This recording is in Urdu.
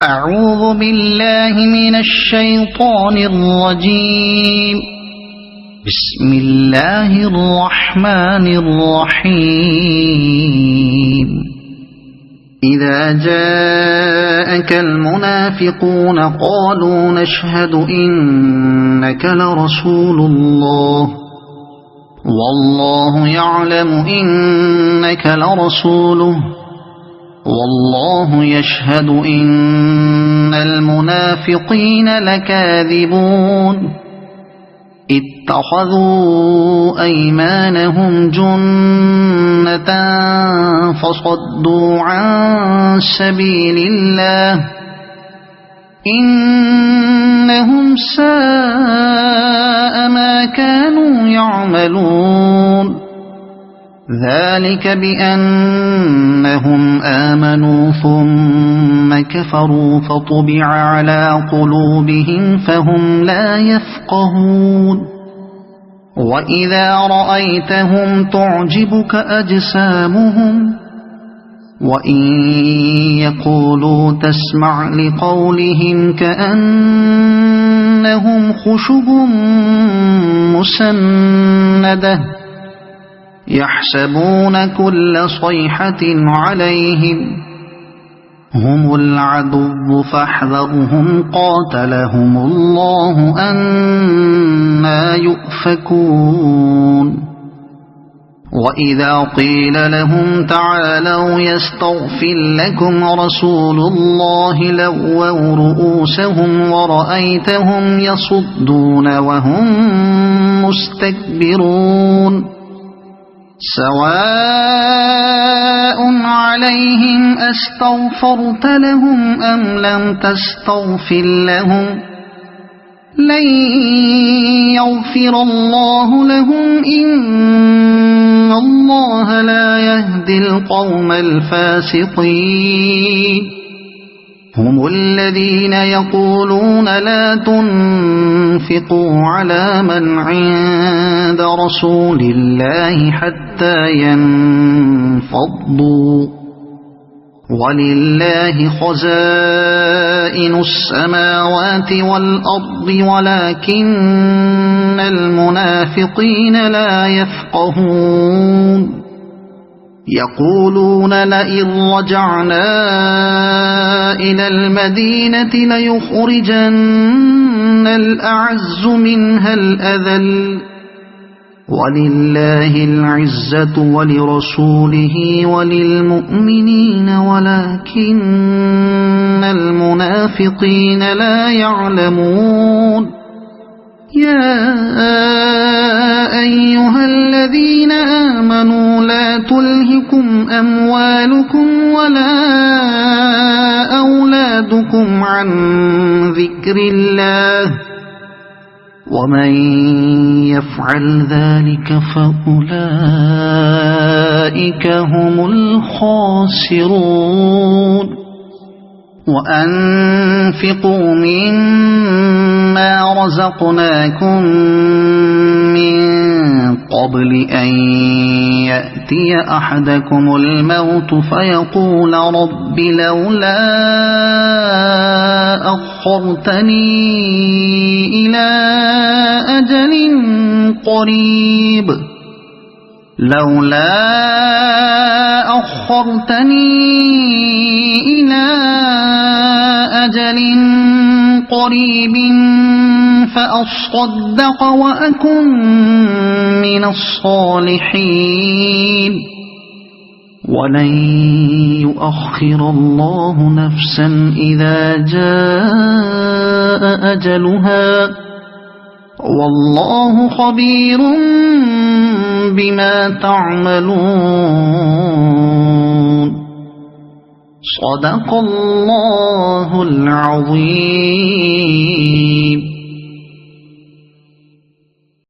أعوذ بالله من الشيطان الرجيم. بسم الله الرحمن الرحيم. إذا جاءك المنافقون قالوا نشهد إنك لرسول الله والله يعلم إنك لرسوله والله يشهد إن المنافقين لكاذبون. اتخذوا أيمانهم جنة فصدوا عن سبيل الله إنهم ساء ما كانوا يعملون. ذلك بأنهم آمنوا ثم كفروا فطبع على قلوبهم فهم لا يفقهون. وإذا رأيتهم تعجبك أجسامهم وإن يقولوا تسمع لقولهم كأنهم خشب مسندة يحسبون كل صيحة عليهم هم العدو فاحذرهم قاتلهم الله أنى يؤفكون. وإذا قيل لهم تعالوا يستغفر لكم رسول الله لووا رؤوسهم ورأيتهم يصدون وهم مستكبرون. سواء عليهم أستغفرت لهم أم لم تستغفر لهم لن يغفر الله لهم إن الله لا يهدي القوم الفاسقين. هم الذين يقولون لا تنفقوا على من عند رسول الله حتى ينفضوا ولله خزائن السماوات والأرض ولكن المنافقين لا يفقهون. يقولون لئن رجعنا إلى المدينة ليخرجن الأعز منها الأذل ولله العزة ولرسوله وللمؤمنين ولكن المنافقين لا يعلمون. يا أيها الذين آمنوا لا تلهكم أموالكم ولا أولادكم عن ذكر الله ومن يفعل ذلك فأولئك هم الخاسرون. وأنفقوا مما رزقناكم من قبل أن يأتي أحدكم الموت فيقول رب لولا أخرتني إلى أجل قريب فأصدق وأكن من الصالحين. ولن يؤخر الله نفسا إذا جاء أجلها والله خبير بما تعملون. صدق الله العظيم.